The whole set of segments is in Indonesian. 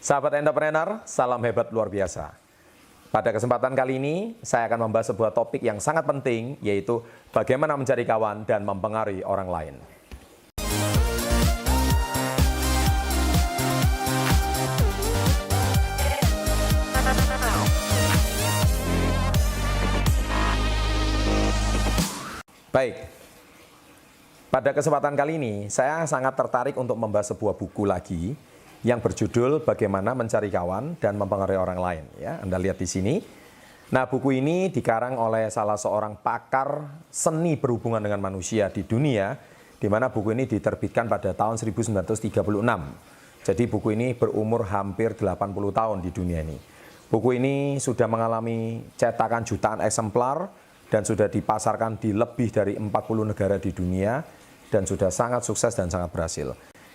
Sahabat entrepreneur, salam hebat luar biasa. Pada kesempatan kali ini, saya akan membahas sebuah topik yang sangat penting, yaitu bagaimana mencari kawan dan mempengaruhi orang lain. Baik, pada kesempatan kali ini, saya sangat tertarik untuk membahas sebuah buku lagi, yang berjudul Bagaimana Mencari Kawan dan Mempengaruhi Orang Lain. Ya, Anda lihat di sini. Nah, buku ini dikarang oleh salah seorang pakar seni berhubungan dengan manusia di dunia, di mana buku ini diterbitkan pada tahun 1936. Jadi buku ini berumur hampir 80 tahun di dunia ini. Buku ini sudah mengalami cetakan jutaan eksemplar dan sudah dipasarkan di lebih dari 40 negara di dunia dan sudah sangat sukses dan sangat berhasil.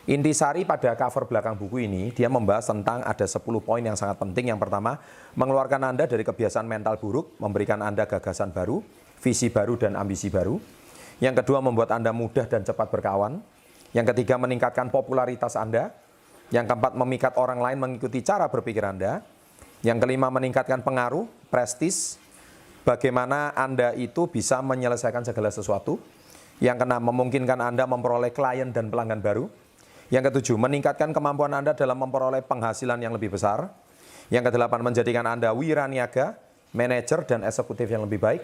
Intisari pada cover belakang buku ini, dia membahas tentang ada 10 poin yang sangat penting. Yang pertama, mengeluarkan Anda dari kebiasaan mental buruk, memberikan Anda gagasan baru, visi baru dan ambisi baru. Yang kedua, membuat Anda mudah dan cepat berkawan. Yang ketiga, meningkatkan popularitas Anda. Yang keempat, memikat orang lain mengikuti cara berpikir Anda. Yang kelima, meningkatkan pengaruh, prestis, bagaimana Anda itu bisa menyelesaikan segala sesuatu. Yang keenam, memungkinkan Anda memperoleh klien dan pelanggan baru. Yang ketujuh, meningkatkan kemampuan Anda dalam memperoleh penghasilan yang lebih besar. Yang kedelapan, menjadikan Anda wiraniaga, manajer, dan eksekutif yang lebih baik.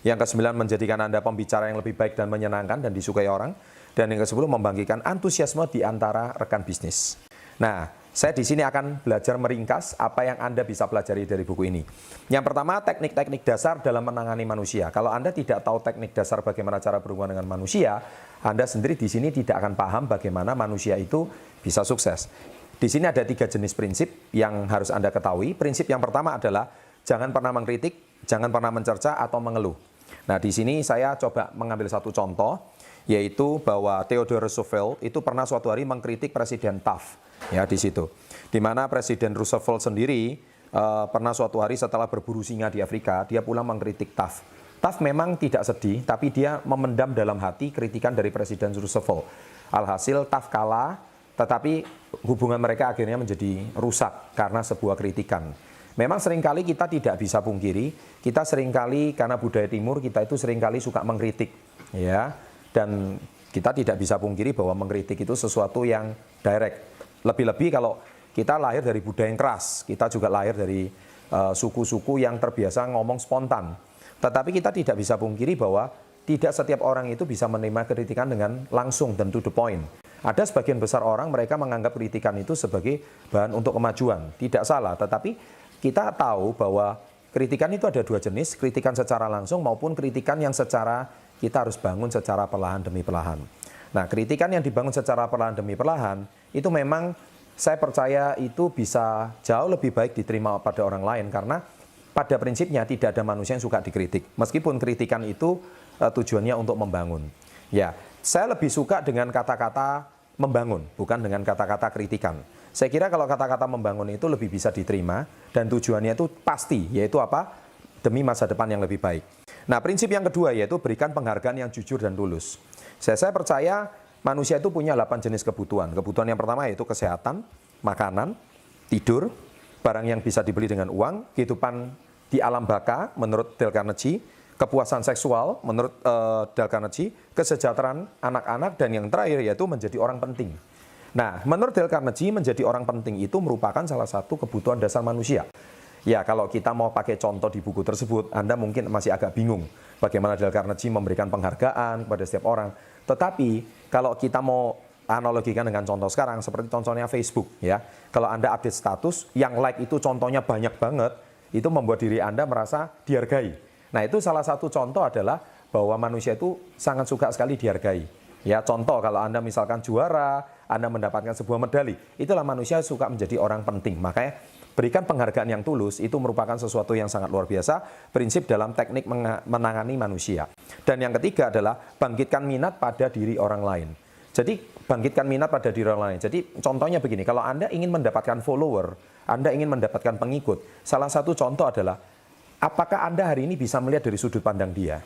Yang kesembilan, menjadikan Anda pembicara yang lebih baik dan menyenangkan dan disukai orang. Dan yang kesepuluh, membangkitkan antusiasme di antara rekan bisnis. Nah, saya di sini akan belajar meringkas apa yang Anda bisa pelajari dari buku ini. Yang pertama, teknik-teknik dasar dalam menangani manusia. Kalau Anda tidak tahu teknik dasar bagaimana cara berhubungan dengan manusia, Anda sendiri di sini tidak akan paham bagaimana manusia itu bisa sukses. Di sini ada 3 jenis prinsip yang harus Anda ketahui. Prinsip yang pertama adalah jangan pernah mengkritik, jangan pernah mencerca atau mengeluh. Nah, di sini saya coba mengambil satu contoh, yaitu bahwa Theodore Roosevelt itu pernah suatu hari mengkritik Presiden Taft. Ya, di situ. Di mana Presiden Roosevelt sendiri pernah suatu hari setelah berburu singa di Afrika, dia pulang mengkritik Taft. Taft memang tidak sedih, tapi dia memendam dalam hati kritikan dari Presiden Roosevelt. Alhasil Taft kalah, tetapi hubungan mereka akhirnya menjadi rusak karena sebuah kritikan. Memang seringkali kita tidak bisa pungkiri, kita seringkali karena budaya timur kita itu seringkali suka mengkritik, ya. Dan kita tidak bisa pungkiri bahwa mengkritik itu sesuatu yang direct. Lebih-lebih kalau kita lahir dari budaya yang keras, kita juga lahir dari suku-suku yang terbiasa ngomong spontan. Tetapi kita tidak bisa pungkiri bahwa tidak setiap orang itu bisa menerima kritikan dengan langsung dan to the point. Ada sebagian besar orang mereka menganggap kritikan itu sebagai bahan untuk kemajuan. Tidak salah, tetapi kita tahu bahwa kritikan itu ada 2 jenis, kritikan secara langsung maupun kritikan yang secara kita harus bangun secara perlahan demi perlahan. Nah, kritikan yang dibangun secara perlahan demi perlahan, itu memang saya percaya itu bisa jauh lebih baik diterima pada orang lain karena pada prinsipnya tidak ada manusia yang suka dikritik. Meskipun kritikan itu tujuannya untuk membangun. Ya, saya lebih suka dengan kata-kata membangun, bukan dengan kata-kata kritikan. Saya kira kalau kata-kata membangun itu lebih bisa diterima dan tujuannya itu pasti, yaitu apa? Demi masa depan yang lebih baik. Nah, prinsip yang kedua yaitu berikan penghargaan yang jujur dan tulus. Saya percaya manusia itu punya 8 jenis kebutuhan. Kebutuhan yang pertama yaitu kesehatan, makanan, tidur, barang yang bisa dibeli dengan uang, kehidupan di alam baka menurut Dale Carnegie, kepuasan seksual menurut Dale Carnegie, kesejahteraan anak-anak, dan yang terakhir yaitu menjadi orang penting. Nah, menurut Dale Carnegie menjadi orang penting itu merupakan salah satu kebutuhan dasar manusia. Ya, kalau kita mau pakai contoh di buku tersebut, Anda mungkin masih agak bingung bagaimana Dale Carnegie memberikan penghargaan kepada setiap orang. Tetapi, kalau kita mau analogikan dengan contoh sekarang, seperti contohnya Facebook, ya. Kalau Anda update status, yang like itu contohnya banyak banget, itu membuat diri Anda merasa dihargai. Nah, itu salah satu contoh adalah bahwa manusia itu sangat suka sekali dihargai. Ya, contoh kalau Anda misalkan juara, Anda mendapatkan sebuah medali, itulah manusia suka menjadi orang penting. Makanya, berikan penghargaan yang tulus itu merupakan sesuatu yang sangat luar biasa, prinsip dalam teknik menangani manusia. Dan yang ketiga adalah bangkitkan minat pada diri orang lain. Jadi bangkitkan minat pada diri orang lain. Jadi contohnya begini, kalau Anda ingin mendapatkan follower, Anda ingin mendapatkan pengikut, salah satu contoh adalah apakah Anda hari ini bisa melihat dari sudut pandang dia?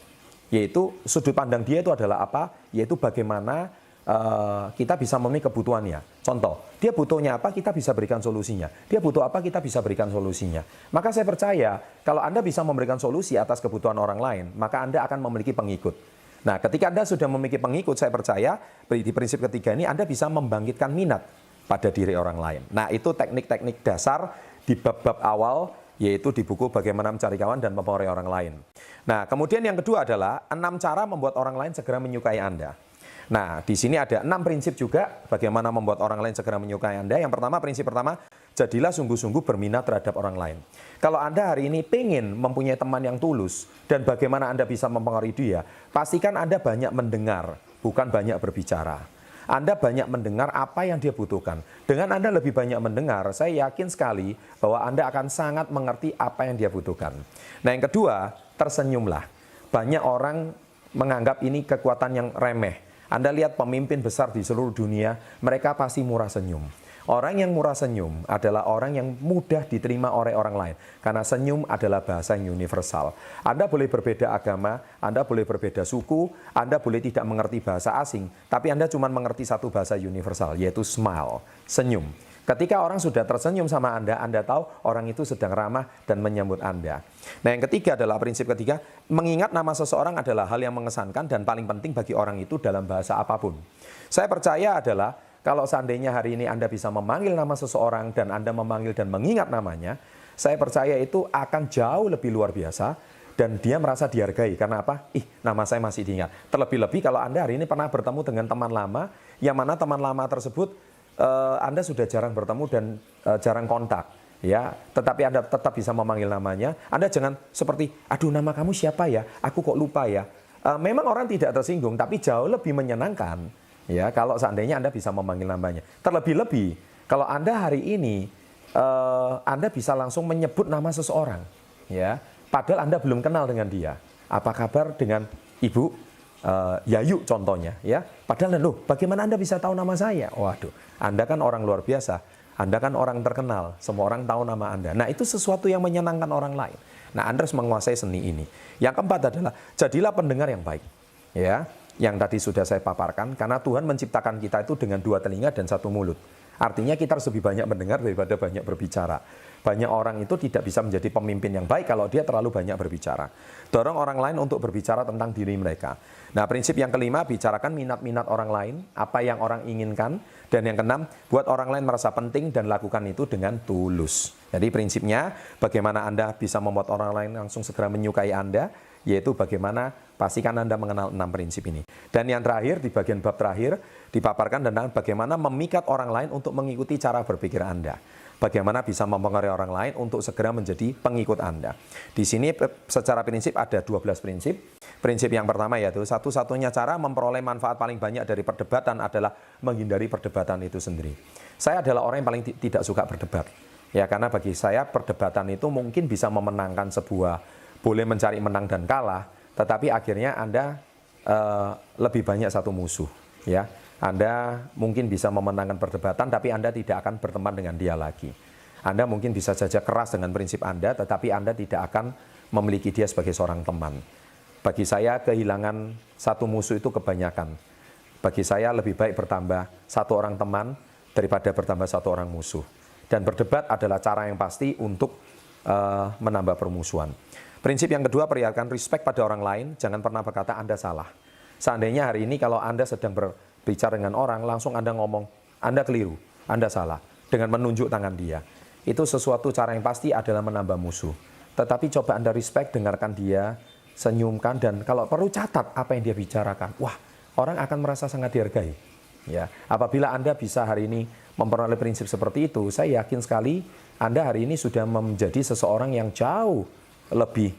Yaitu sudut pandang dia itu adalah apa? Yaitu bagaimana kita bisa memenuhi kebutuhannya. Contoh, dia butuhnya apa, kita bisa berikan solusinya. Dia butuh apa, kita bisa berikan solusinya. Maka saya percaya, kalau Anda bisa memberikan solusi atas kebutuhan orang lain, maka Anda akan memiliki pengikut. Nah, ketika Anda sudah memiliki pengikut, saya percaya di prinsip ketiga ini Anda bisa membangkitkan minat pada diri orang lain. Nah, itu teknik-teknik dasar di bab-bab awal, yaitu di buku Bagaimana Mencari Kawan dan Mempengaruhi Orang Lain. Nah, kemudian yang kedua adalah 6 cara membuat orang lain segera menyukai Anda. Nah, di sini ada 6 prinsip juga bagaimana membuat orang lain segera menyukai Anda. Yang pertama, prinsip pertama, jadilah sungguh-sungguh berminat terhadap orang lain. Kalau Anda hari ini pengen mempunyai teman yang tulus dan bagaimana Anda bisa mempengaruhi dia, pastikan Anda banyak mendengar, bukan banyak berbicara. Anda banyak mendengar apa yang dia butuhkan. Dengan Anda lebih banyak mendengar, saya yakin sekali bahwa Anda akan sangat mengerti apa yang dia butuhkan. Nah, yang kedua, tersenyumlah. Banyak orang menganggap ini kekuatan yang remeh. Anda lihat pemimpin besar di seluruh dunia, mereka pasti murah senyum. Orang yang murah senyum adalah orang yang mudah diterima oleh orang lain. Karena senyum adalah bahasa yang universal. Anda boleh berbeda agama, Anda boleh berbeda suku, Anda boleh tidak mengerti bahasa asing, tapi Anda cuma mengerti satu bahasa universal, yaitu smile, senyum. Ketika orang sudah tersenyum sama Anda tahu orang itu sedang ramah dan menyambut Anda. Nah, yang ketiga adalah prinsip ketiga, mengingat nama seseorang adalah hal yang mengesankan dan paling penting bagi orang itu dalam bahasa apapun. Saya percaya adalah kalau seandainya hari ini Anda bisa memanggil nama seseorang dan Anda memanggil dan mengingat namanya, saya percaya itu akan jauh lebih luar biasa dan dia merasa dihargai. Karena apa? Nama saya masih diingat. Terlebih-lebih kalau Anda hari ini pernah bertemu dengan teman lama, yang mana teman lama tersebut Anda sudah jarang bertemu dan jarang kontak, ya. Tetapi Anda tetap bisa memanggil namanya. Anda jangan seperti, aduh nama kamu siapa ya? Aku kok lupa ya. Memang orang tidak tersinggung, tapi jauh lebih menyenangkan, ya. Kalau seandainya Anda bisa memanggil namanya. Terlebih-lebih kalau Anda hari ini Anda bisa langsung menyebut nama seseorang, ya. Padahal Anda belum kenal dengan dia. Apa kabar dengan Ibu Yayu contohnya, ya. Padahal loh, bagaimana Anda bisa tahu nama saya? Waduh, Anda kan orang luar biasa. Anda kan orang terkenal, semua orang tahu nama Anda. Nah, itu sesuatu yang menyenangkan orang lain. Nah, Anda harus menguasai seni ini. Yang keempat adalah jadilah pendengar yang baik, ya. Yang tadi sudah saya paparkan, karena Tuhan menciptakan kita itu dengan 2 telinga dan 1 mulut. Artinya kita harus lebih banyak mendengar daripada banyak berbicara. Banyak orang itu tidak bisa menjadi pemimpin yang baik kalau dia terlalu banyak berbicara. Dorong orang lain untuk berbicara tentang diri mereka. Nah, prinsip yang kelima, bicarakan minat-minat orang lain, apa yang orang inginkan. Dan yang keenam, buat orang lain merasa penting dan lakukan itu dengan tulus. Jadi prinsipnya, bagaimana Anda bisa membuat orang lain langsung segera menyukai Anda, yaitu bagaimana pastikan Anda mengenal 6 prinsip ini. Dan yang terakhir, di bagian bab terakhir, dipaparkan tentang bagaimana memikat orang lain untuk mengikuti cara berpikir Anda. Bagaimana bisa mempengaruhi orang lain untuk segera menjadi pengikut Anda. Di sini secara prinsip ada 12 prinsip. Prinsip yang pertama yaitu satu-satunya cara memperoleh manfaat paling banyak dari perdebatan adalah menghindari perdebatan itu sendiri. Saya adalah orang yang paling tidak suka berdebat. Ya, karena bagi saya perdebatan itu mungkin bisa memenangkan sebuah, boleh mencari menang dan kalah, tetapi akhirnya Anda lebih banyak satu musuh, ya. Anda mungkin bisa memenangkan perdebatan, tapi Anda tidak akan berteman dengan dia lagi. Anda mungkin bisa saja keras dengan prinsip Anda, tetapi Anda tidak akan memiliki dia sebagai seorang teman. Bagi saya, kehilangan satu musuh itu kebanyakan. Bagi saya, lebih baik bertambah satu orang teman daripada bertambah satu orang musuh. Dan berdebat adalah cara yang pasti untuk menambah permusuhan. Prinsip yang kedua, perlihatkan respect pada orang lain. Jangan pernah berkata Anda salah. Seandainya hari ini kalau Anda sedang berbicara dengan orang, langsung Anda ngomong, Anda keliru, Anda salah, dengan menunjuk tangan dia. Itu sesuatu cara yang pasti adalah menambah musuh. Tetapi coba Anda respect, dengarkan dia, senyumkan, dan kalau perlu catat apa yang dia bicarakan. Wah, orang akan merasa sangat dihargai. Ya, apabila Anda bisa hari ini memperoleh prinsip seperti itu, saya yakin sekali Anda hari ini sudah menjadi seseorang yang jauh lebih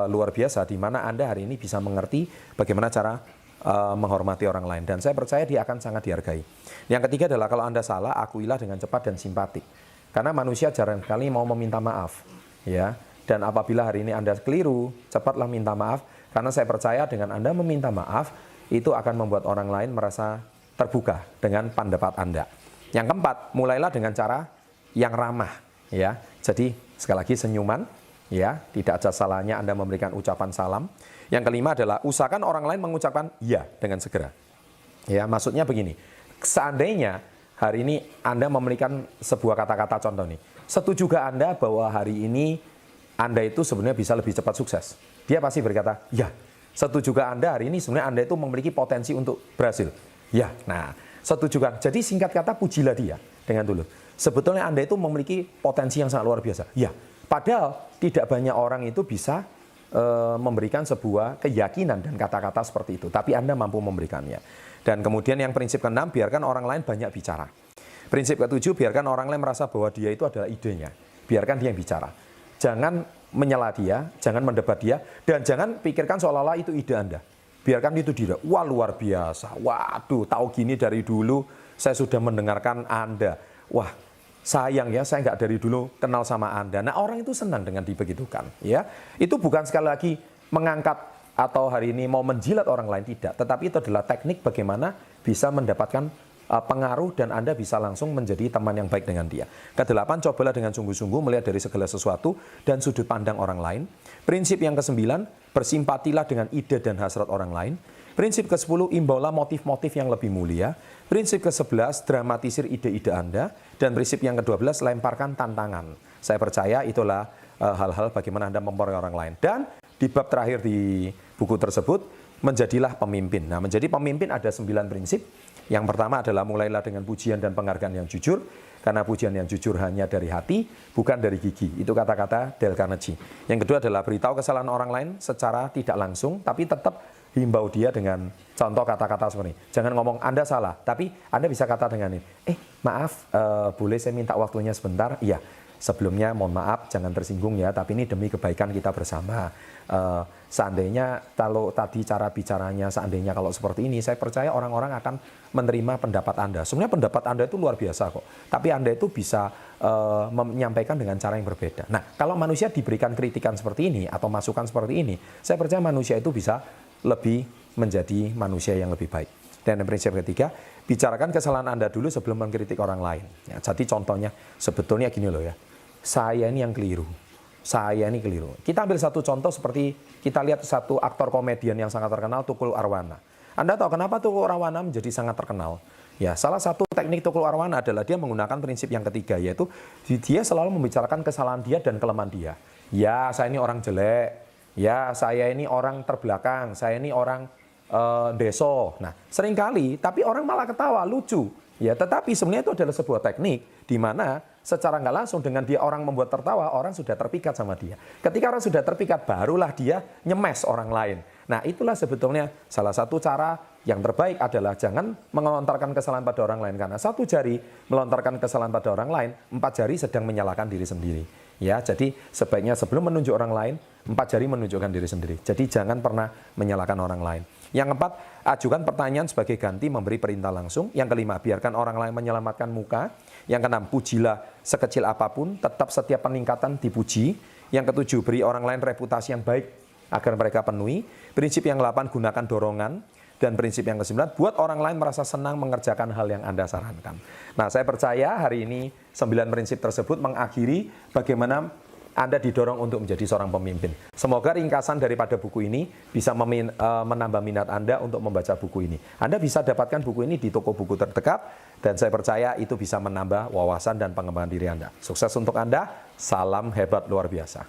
luar biasa, di mana Anda hari ini bisa mengerti bagaimana cara menghormati orang lain. Dan saya percaya dia akan sangat dihargai. Yang ketiga adalah kalau Anda salah, akuilah dengan cepat dan simpatik. Karena manusia jarang sekali mau meminta maaf. Ya. Dan apabila hari ini Anda keliru, cepatlah minta maaf. Karena saya percaya dengan Anda meminta maaf, itu akan membuat orang lain merasa terbuka dengan pendapat Anda. Yang keempat, mulailah dengan cara yang ramah. Ya. Jadi sekali lagi senyuman. Ya, tidak ada salahnya Anda memberikan ucapan salam. Yang kelima adalah usahakan orang lain mengucapkan ya dengan segera. Ya, maksudnya begini. Seandainya hari ini Anda memberikan sebuah kata-kata contoh nih. Setujukah Anda bahwa hari ini Anda itu sebenarnya bisa lebih cepat sukses? Dia pasti berkata, ya. Setujukah Anda hari ini sebenarnya Anda itu memiliki potensi untuk berhasil? Ya. Nah, setujukah? Jadi singkat kata pujilah dia dengan tulus. Sebetulnya Anda itu memiliki potensi yang sangat luar biasa. Ya. Padahal tidak banyak orang itu bisa memberikan sebuah keyakinan dan kata-kata seperti itu. Tapi Anda mampu memberikannya. Dan kemudian yang prinsip ke-6, biarkan orang lain banyak bicara. Prinsip ke-7, biarkan orang lain merasa bahwa dia itu adalah idenya. Biarkan dia yang bicara. Jangan menyela dia, jangan mendebat dia, dan jangan pikirkan seolah-olah itu ide Anda. Biarkan itu dia. Wah, luar biasa. Waduh, tahu gini dari dulu, saya sudah mendengarkan Anda. Wah, sayang ya, saya nggak dari dulu kenal sama Anda. Nah, orang itu senang dengan dibegitukan. Ya, itu bukan sekali lagi mengangkat atau hari ini mau menjilat orang lain, tidak. Tetapi itu adalah teknik bagaimana bisa mendapatkan pengaruh dan Anda bisa langsung menjadi teman yang baik dengan dia. Ke-8, cobalah dengan sungguh-sungguh melihat dari segala sesuatu dan sudut pandang orang lain. Prinsip yang ke-9, bersimpatilah dengan ide dan hasrat orang lain. Prinsip ke-10, imbaulah motif-motif yang lebih mulia. Prinsip ke-11, dramatisir ide-ide Anda. Dan prinsip yang ke-12, lemparkan tantangan. Saya percaya itulah hal-hal bagaimana Anda mempengaruhi orang lain. Dan di bab terakhir di buku tersebut, menjadilah pemimpin. Nah, menjadi pemimpin ada 9 prinsip. Yang pertama adalah mulailah dengan pujian dan penghargaan yang jujur. Karena pujian yang jujur hanya dari hati, bukan dari gigi. Itu kata-kata Dale Carnegie. Yang kedua adalah beritahu kesalahan orang lain secara tidak langsung, tapi tetap himbau dia dengan contoh kata-kata seperti ini. Jangan ngomong Anda salah, tapi Anda bisa kata dengan ini. Maaf, boleh saya minta waktunya sebentar? Iya, sebelumnya mohon maaf, jangan tersinggung ya, tapi ini demi kebaikan kita bersama. Seandainya kalau tadi cara bicaranya, seandainya kalau seperti ini, saya percaya orang-orang akan menerima pendapat Anda. Sebenarnya pendapat Anda itu luar biasa kok, tapi Anda itu bisa menyampaikan dengan cara yang berbeda. Nah, kalau manusia diberikan kritikan seperti ini atau masukan seperti ini, saya percaya manusia itu bisa lebih menjadi manusia yang lebih baik. Dan yang prinsip ketiga, bicarakan kesalahan Anda dulu sebelum mengkritik orang lain. Ya, jadi contohnya sebetulnya gini loh ya, saya ini yang keliru. Saya ini keliru. Kita ambil satu contoh seperti kita lihat satu aktor komedian yang sangat terkenal, Tukul Arwana. Anda tahu kenapa Tukul Arwana menjadi sangat terkenal? Ya, salah satu teknik Tukul Arwana adalah dia menggunakan prinsip yang ketiga, yaitu dia selalu membicarakan kesalahan dia dan kelemahan dia. Ya, saya ini orang jelek. Ya, saya ini orang terbelakang. Saya ini orang deso. Nah, seringkali, tapi orang malah ketawa, lucu. Ya, tetapi sebenarnya itu adalah sebuah teknik di mana secara nggak langsung dengan dia orang membuat tertawa, orang sudah terpikat sama dia. Ketika orang sudah terpikat, barulah dia nyemes orang lain. Nah, itulah sebetulnya salah satu cara yang terbaik adalah jangan melontarkan kesalahan pada orang lain. Karena satu jari melontarkan kesalahan pada orang lain, 4 jari sedang menyalahkan diri sendiri. Ya, jadi sebaiknya sebelum menunjuk orang lain, 4 jari menunjukkan diri sendiri. Jadi jangan pernah menyalahkan orang lain. Yang keempat, ajukan pertanyaan sebagai ganti memberi perintah langsung. Yang kelima, biarkan orang lain menyelamatkan muka. Yang keenam, pujilah sekecil apapun, tetap setiap peningkatan dipuji. Yang ketujuh, beri orang lain reputasi yang baik agar mereka penuhi. Prinsip yang ke-8, gunakan dorongan. Dan prinsip yang ke-9, buat orang lain merasa senang mengerjakan hal yang Anda sarankan. Nah, saya percaya hari ini 9 prinsip tersebut mengakhiri bagaimana Anda didorong untuk menjadi seorang pemimpin. Semoga ringkasan daripada buku ini bisa menambah minat Anda untuk membaca buku ini. Anda bisa dapatkan buku ini di toko buku terdekat, dan saya percaya itu bisa menambah wawasan dan pengembangan diri Anda. Sukses untuk Anda, salam hebat luar biasa.